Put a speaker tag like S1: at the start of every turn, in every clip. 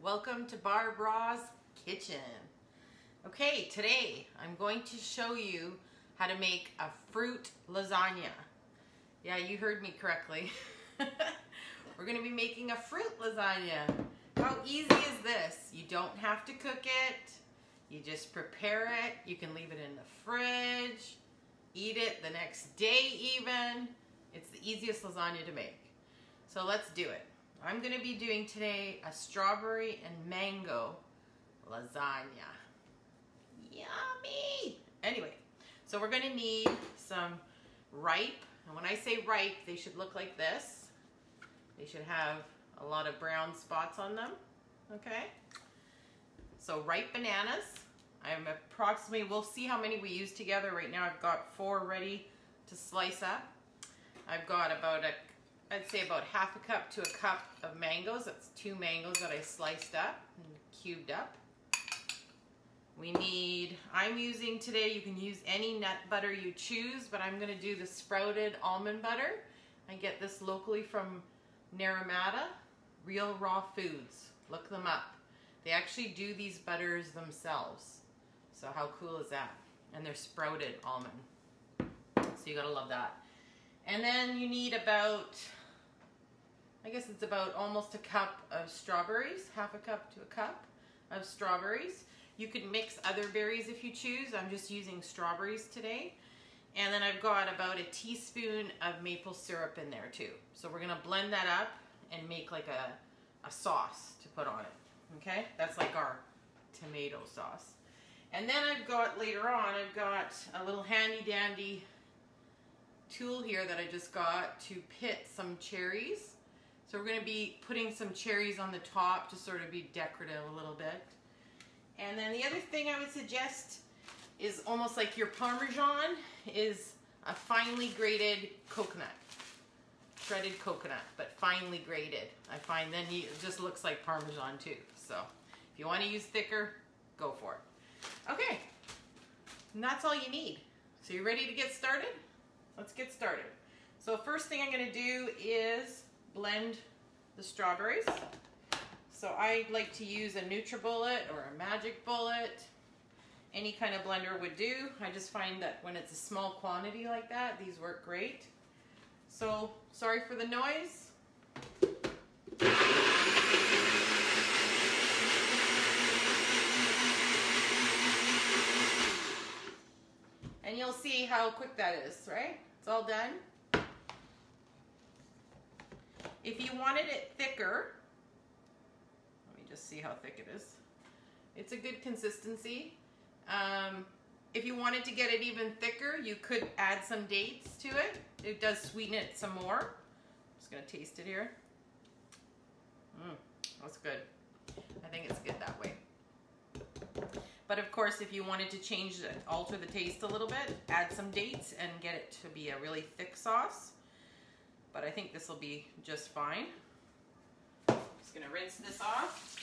S1: Welcome to Barbara's Kitchen. Okay, today I'm going to show you how to make a fruit lasagna. Yeah, you heard me correctly. We're going to be making a fruit lasagna. How easy is this? You don't have to cook it. You just prepare it. You can leave it in the fridge, eat it the next day even. It's the easiest lasagna to make. So let's do it. I'm going to be doing today a strawberry and mango lasagna. Yummy! Anyway, so we're going to need some ripe, and when I say ripe, they should look like this. They should have a lot of brown spots on them, okay? So ripe bananas. I'm approximately, we'll see how many we use together. Right now I've got 4 ready to slice up. I've got about I'd say about half a cup to a cup of mangoes. That's 2 mangoes that I sliced up and cubed up. We need, I'm using today, you can use any nut butter you choose, but I'm going to do the sprouted almond butter. I get this locally from Naramata, Real Raw Foods. Look them up. They actually do these butters themselves. So how cool is that? And they're sprouted almond. So you gotta love that. And then you need about, I guess it's about almost a cup of strawberries, half a cup to a cup of strawberries. You could mix other berries if you choose. I'm just using strawberries today. And then I've got about a teaspoon of maple syrup in there too. So we're gonna blend that up and make like a sauce to put on it, okay? That's like our tomato sauce. And then I've got, later on, I've got a little handy dandy tool here that I just got to pit some cherries. So we're going to be putting some cherries on the top to sort of be decorative a little bit. And then the other thing I would suggest is almost like your Parmesan is a finely grated coconut. Shredded coconut, but finely grated. I find then it just looks like Parmesan too. So if you want to use thicker, go for it. Okay, and that's all you need. So you ready to get started? Let's get started. So first thing I'm going to do is blend the strawberries. So I like to use a NutriBullet or a Magic Bullet. Any kind of blender would do. I just find that when it's a small quantity like that, these work great. So sorry for the noise. And you'll see how quick that is, right? It's all done. If you wanted it thicker, let me just see how thick it is. It's a good consistency. If you wanted to get it even thicker, you could add some dates to it. It does sweeten it some more. I'm just gonna taste it here. That's good. I think it's good that way. But of course, if you wanted to change it, alter the taste a little bit, add some dates and get it to be a really thick sauce. But I think this will be just fine. Just gonna rinse this off.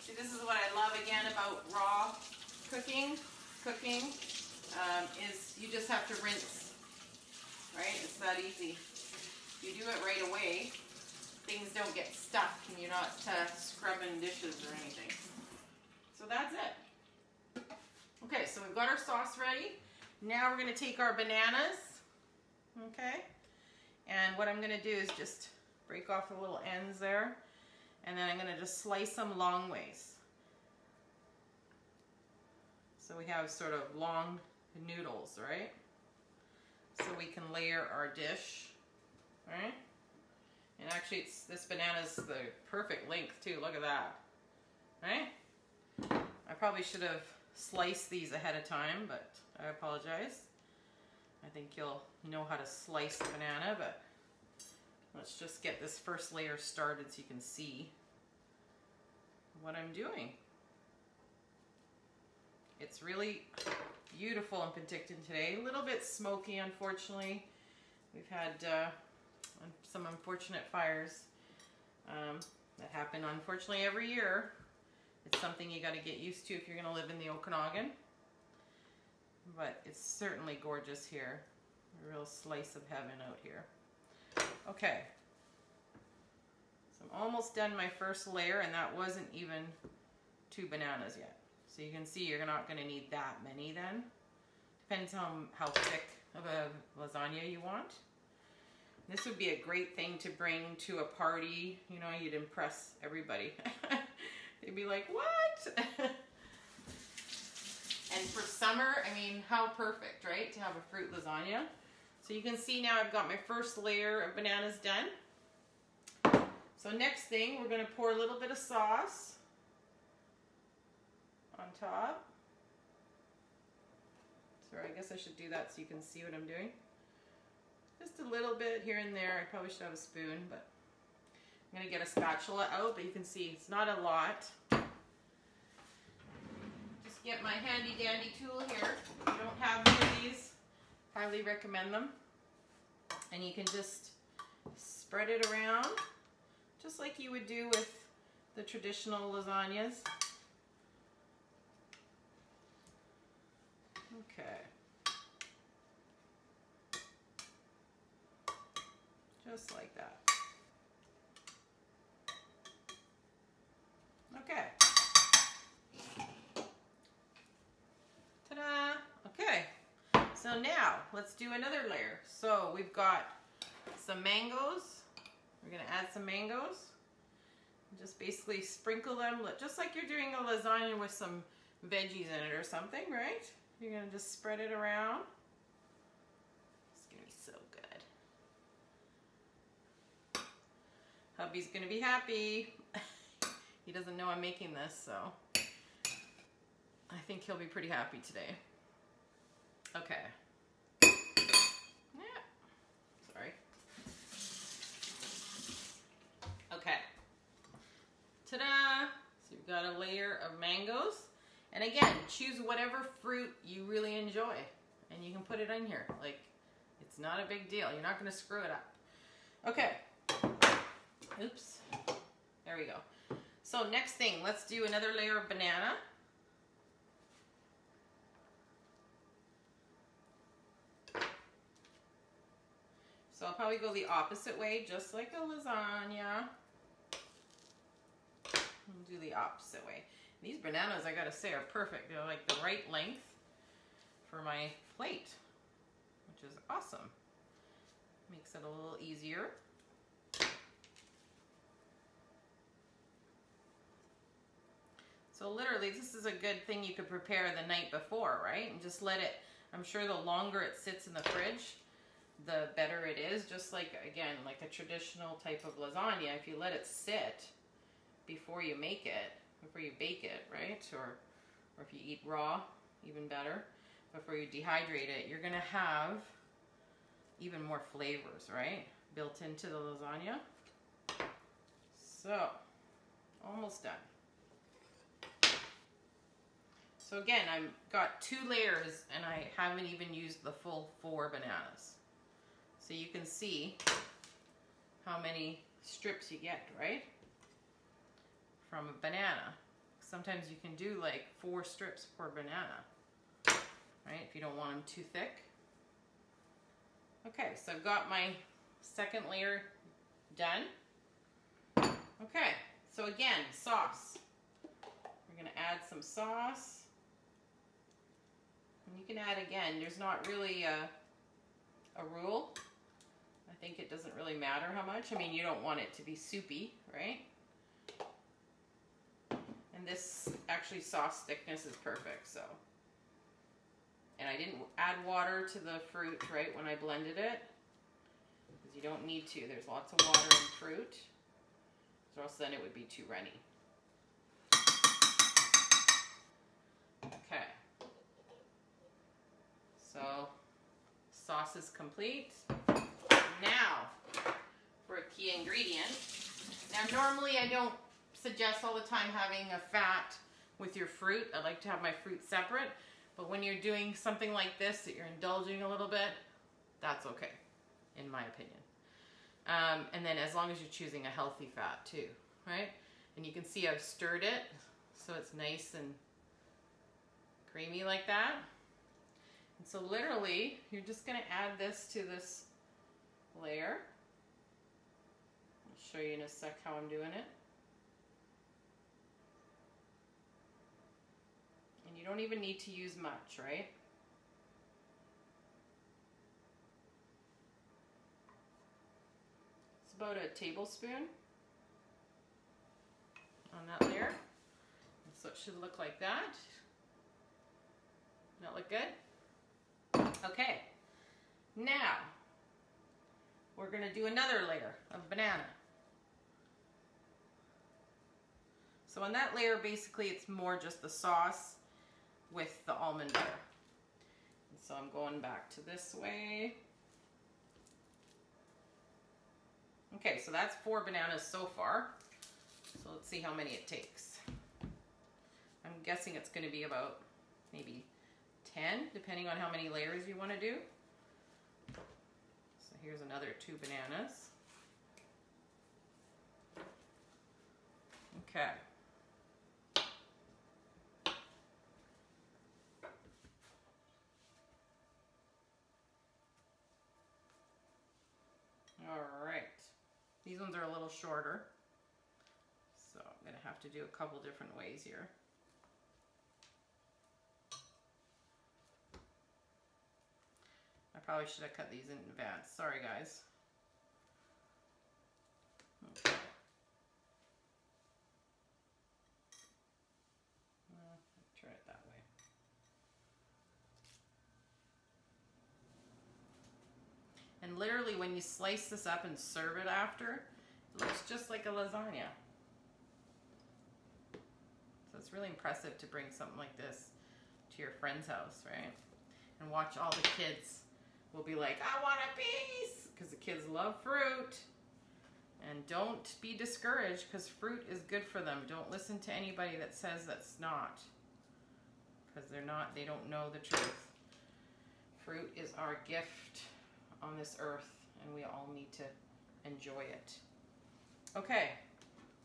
S1: See, this is what I love again about raw cooking. Is you just have to rinse, right? It's that easy. If you do it right away, things don't get stuck and you're not scrubbing dishes or anything. So that's it. Okay, so we've got our sauce ready. Now we're going to take our bananas, okay? And what I'm going to do is just break off the little ends there, and then I'm going to just slice them long ways. So we have sort of long noodles, right? So we can layer our dish, right? And actually, this banana's the perfect length too. Look at that, right? I probably should have sliced these ahead of time, but I apologize. I think you'll know how to slice a banana, but let's just get this first layer started so you can see what I'm doing. It's really beautiful in Penticton today. A little bit smoky, unfortunately. We've had some unfortunate fires that happen, unfortunately, every year. It's something you got to get used to if you're going to live in the Okanagan. But it's certainly gorgeous here. A real slice of heaven out here. Okay. So I'm almost done my first layer, and that wasn't even 2 bananas yet. So you can see you're not going to need that many then. Depends on how thick of a lasagna you want. This would be a great thing to bring to a party. You know, you'd impress everybody. They'd be like, what? And for summer, I mean, how perfect, right? To have a fruit lasagna. So you can see now I've got my first layer of bananas done. So next thing, we're going to pour a little bit of sauce on top. Sorry, I guess I should do that so you can see what I'm doing. Just a little bit here and there. I probably should have a spoon, but I'm going to get a spatula out, but you can see it's not a lot. Just get my handy dandy tool here. If you don't have one of these, highly recommend them. And you can just spread it around, just like you would do with the traditional lasagnas. Okay. Just like that. Okay. Ta-da! Okay. So now, let's do another layer. So we've got some mangoes. We're going to add some mangoes. Just basically sprinkle them, just like you're doing a lasagna with some veggies in it or something, right? You're going to just spread it around. It's going to be so good. Hubby's going to be happy. He doesn't know I'm making this, so I think he'll be pretty happy today. Okay. Yeah. Sorry. Okay. Ta-da! So you've got a layer of mangoes. And again, choose whatever fruit you really enjoy. And you can put it in here. Like, it's not a big deal. You're not going to screw it up. Okay. Oops. There we go. So next thing, let's do another layer of banana. So I'll probably go the opposite way, just like a lasagna. And do the opposite way. These bananas, I gotta say, are perfect. They're like the right length for my plate, which is awesome. Makes it a little easier. So literally, this is a good thing you could prepare the night before, right? And just let it, I'm sure the longer it sits in the fridge, the better it is. Just like, again, like a traditional type of lasagna, if you let it sit before you make it, before you bake it, right? Or if you eat raw, even better. Before you dehydrate it, you're gonna have even more flavors, right? Built into the lasagna. So, almost done. So again, I've got 2 layers and I haven't even used the full 4 bananas. So you can see how many strips you get, right? From a banana. Sometimes you can do like 4 strips per banana, right? If you don't want them too thick. Okay, so I've got my second layer done. Okay, so again, sauce. We're gonna add some sauce. And you can add again, there's not really a rule. I think it doesn't really matter how much. I mean, you don't want it to be soupy, right? And this actually sauce thickness is perfect, so. And I didn't add water to the fruit, right, when I blended it. Because you don't need to. There's lots of water in fruit. Or else then it would be too runny. Okay. So, sauce is complete. Now, for a key ingredient. Now, normally I don't suggest all the time having a fat with your fruit. I like to have my fruit separate. But when you're doing something like this, that you're indulging a little bit, that's okay, in my opinion. And then as long as you're choosing a healthy fat too, right? And you can see I've stirred it, so it's nice and creamy like that. And so literally, you're just gonna add this to this layer. I'll show you in a sec how I'm doing it. And you don't even need to use much, right? It's about a tablespoon on that layer. So it should look like that. That look good? Okay. Now, we're going to do another layer of banana. So on that layer, basically, it's more just the sauce with the almond butter. And so I'm going back to this way. Okay, so that's 4 bananas so far. So let's see how many it takes. I'm guessing it's going to be about maybe 10, depending on how many layers you want to do. So here's another 2 bananas. Okay. All right. These ones are a little shorter, so I'm going to have to do a couple different ways here. I probably should have cut these in advance. Sorry, guys. Okay. Try it that way. And literally, when you slice this up and serve it after, it looks just like a lasagna. So it's really impressive to bring something like this to your friend's house, right? And watch all the kids will be like, I want a piece, because the kids love fruit. And don't be discouraged, because fruit is good for them. Don't listen to anybody that says that's not, because they're not, they don't know the truth. Fruit is our gift on this earth, and we all need to enjoy it. Okay,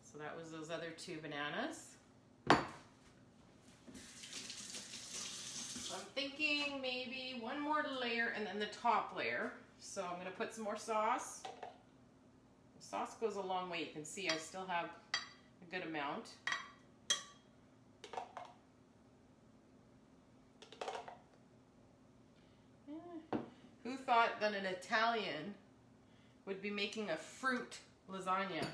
S1: so that was those other 2 bananas. So I'm thinking maybe one more layer and then the top layer. So I'm going to put some more sauce. The sauce goes a long way. You can see I still have a good amount. Who thought that an Italian would be making a fruit lasagna?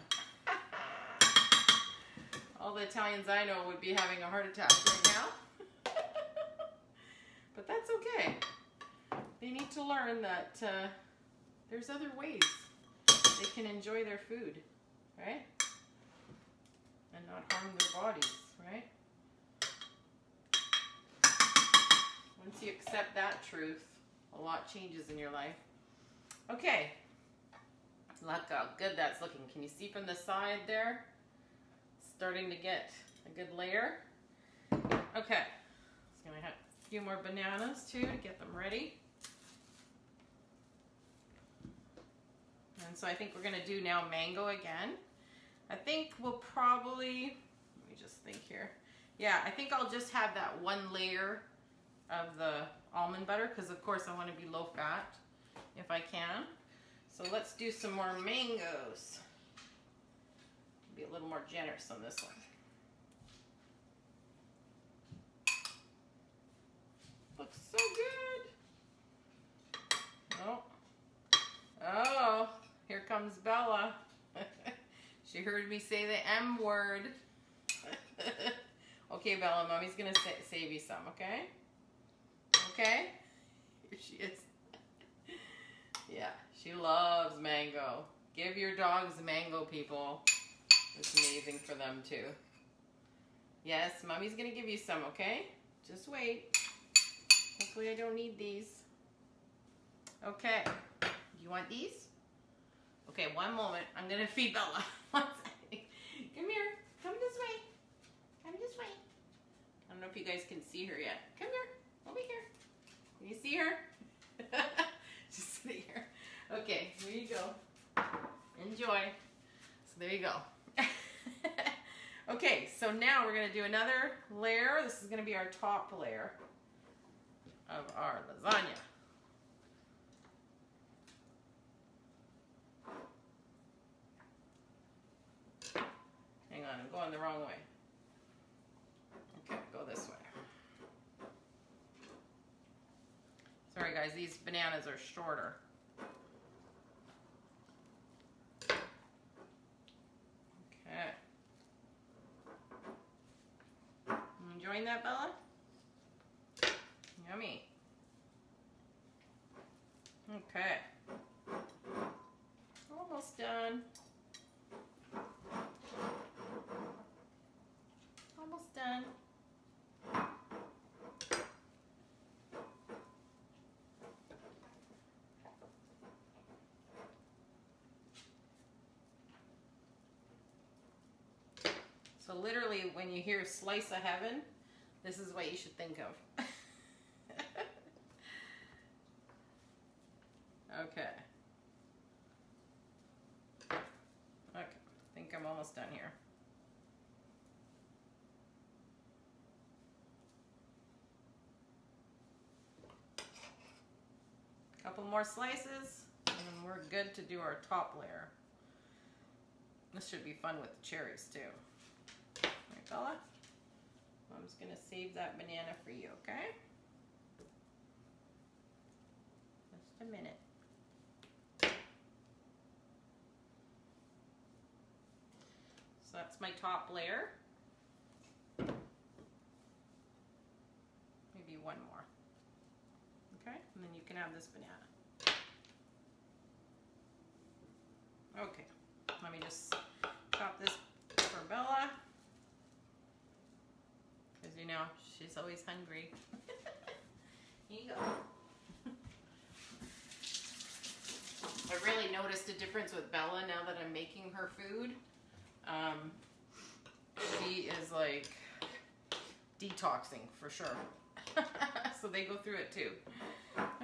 S1: All the Italians I know would be having a heart attack right now. But that's okay. They need to learn that there's other ways they can enjoy their food, right? And not harm their bodies, right? Once you accept that truth, a lot changes in your life. Okay. Look how good that's looking. Can you see from the side there? Starting to get a good layer. Okay. Just going to have a few more bananas too to get them ready. And so I think we're going to do now mango again. I think we'll probably, let me just think here. Yeah, I think I'll just have that one layer of the almond butter, because of course I want to be low fat if I can. So let's do some more mangoes. Be a little more generous on this one. Looks so good. Oh, oh, here comes Bella. She heard me say the M word. Okay, Bella, Mommy's gonna save you some, okay? Okay? Here she is. Yeah, she loves mango. Give your dogs mango, people. It's amazing for them too. Yes, Mommy's gonna give you some, okay? Just wait. Hopefully I don't need these. Okay. Do you want these? Okay, one moment. I'm gonna feed Bella. One second. Come here. Come this way. Come this way. I don't know if you guys can see her yet. Come here. Over here. Can you see her? Just sitting here. Okay, here you go. Enjoy. So there you go. Okay, so now we're going to do another layer. This is going to be our top layer of our lasagna. on, I'm going the wrong way. Okay, go this way. Sorry guys, these bananas are shorter. Okay. You enjoying that, Bella? Yummy. Okay. Almost done. Almost done. So literally when you hear slice of heaven, this is what you should think of. Okay. Okay, I think I'm almost done here. Couple more slices, and then we're good to do our top layer. This should be fun with the cherries too. Right, Bella? I'm just gonna save that banana for you, okay? Just a minute. So that's my top layer. Maybe one more. Okay, and then you can have this banana. Okay, let me just chop this for Bella. Because you know, she's always hungry. Here you go. I really noticed a difference with Bella now that I'm making her food. She is like detoxing for sure. So they go through it too.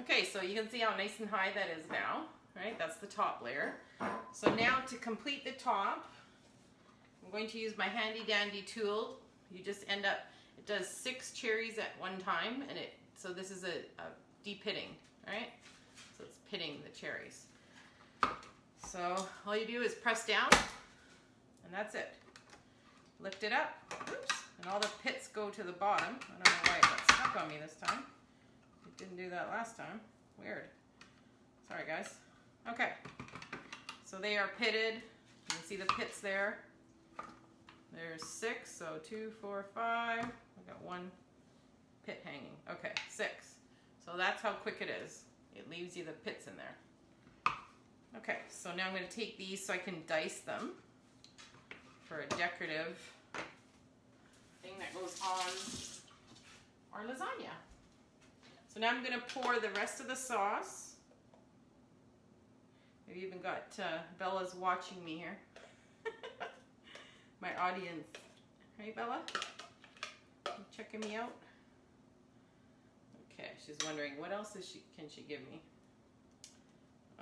S1: Okay, so you can see how nice and high that is now, right? That's the top layer. So now to complete the top, I'm going to use my handy dandy tool. You just end up, it does 6 cherries at one time, and so this is a deep pitting, right? So it's pitting the cherries. So all you do is press down, and that's it. Lift it up, oops, and all the pits go to the bottom. I don't know why it got stuck on me this time. It didn't do that last time. Weird. Sorry, guys. Okay, so they are pitted. You can see the pits there. There's 6, so 2, 4, 5. I got 1 pit hanging. Okay, 6. So that's how quick it is. It leaves you the pits in there. Okay, so now I'm going to take these so I can dice them for a decorative thing that goes on our lasagna. So now I'm going to pour the rest of the sauce. I've even got Bella's watching me here. My audience. Right, Bella? You checking me out? Okay, she's wondering what else can she give me?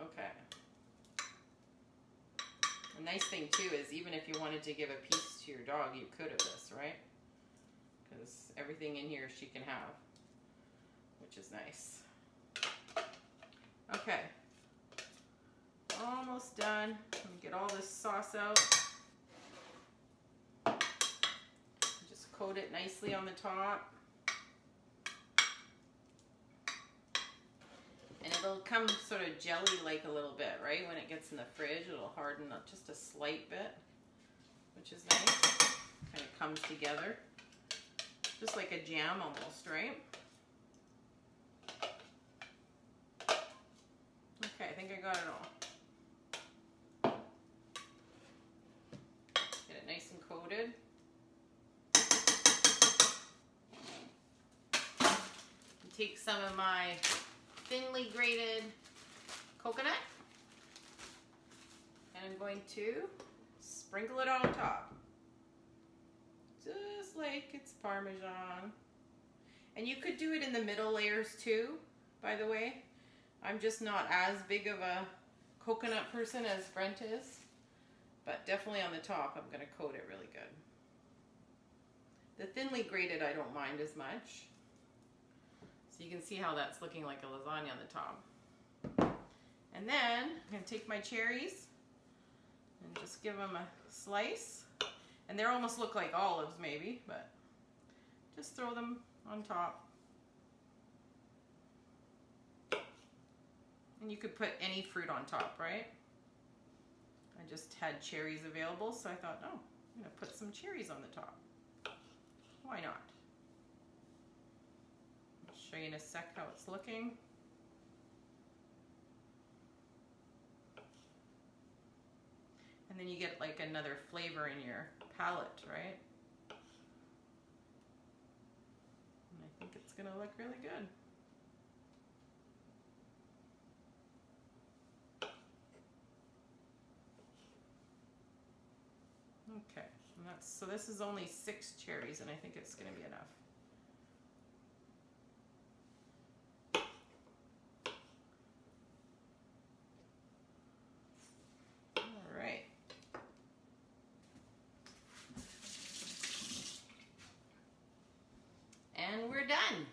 S1: Okay. The nice thing too is even if you wanted to give a piece to your dog, you could of this, right? Because everything in here she can have, which is nice. Okay. Almost done. Let me get all this sauce out. Just coat it nicely on the top. And it'll come sort of jelly-like a little bit, right? When it gets in the fridge, it'll harden up just a slight bit, which is nice. Kind of comes together. Just like a jam almost, right? Okay, I think I got it all. Get it nice and coated. Take some of my thinly grated coconut, and I'm going to sprinkle it on top, just like it's Parmesan. And you could do it in the middle layers too, by the way. I'm just not as big of a coconut person as Brent is, but definitely on the top I'm going to coat it really good. The thinly grated I don't mind as much. So you can see how that's looking like a lasagna on the top. And then I'm going to take my cherries and just give them a slice. And they almost look like olives maybe, but just throw them on top. And you could put any fruit on top, right? I just had cherries available, so I thought, oh, I'm gonna put some cherries on the top. Why not? I'll show you in a sec how it's looking. And then you get like another flavor in your palate, right? And I think it's gonna look really good. Okay, and so this is only 6 cherries, and I think it's gonna be enough. And we're done.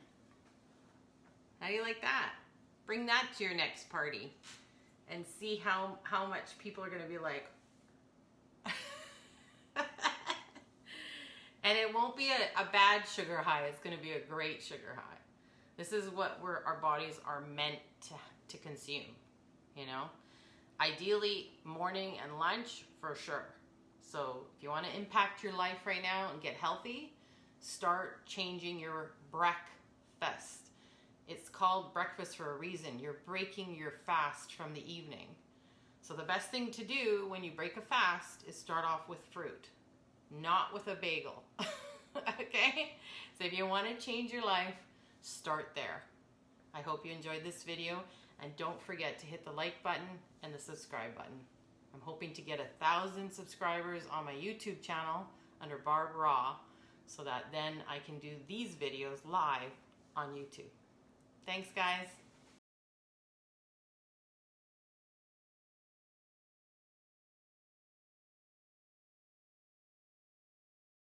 S1: How do you like that? Bring that to your next party and see how much people are gonna be like, and it won't be a bad sugar high, it's gonna be a great sugar high. This is what our bodies are meant to consume, you know? Ideally, morning and lunch for sure. So if you wanna impact your life right now and get healthy, start changing your breakfast. It's called breakfast for a reason. You're breaking your fast from the evening. So the best thing to do when you break a fast is start off with fruit, not with a bagel. Okay? So if you want to change your life, start there. I hope you enjoyed this video, and don't forget to hit the like button and the subscribe button. I'm hoping to get 1,000 subscribers on my YouTube channel under Barb Raw, so that then I can do these videos live on YouTube. Thanks, guys.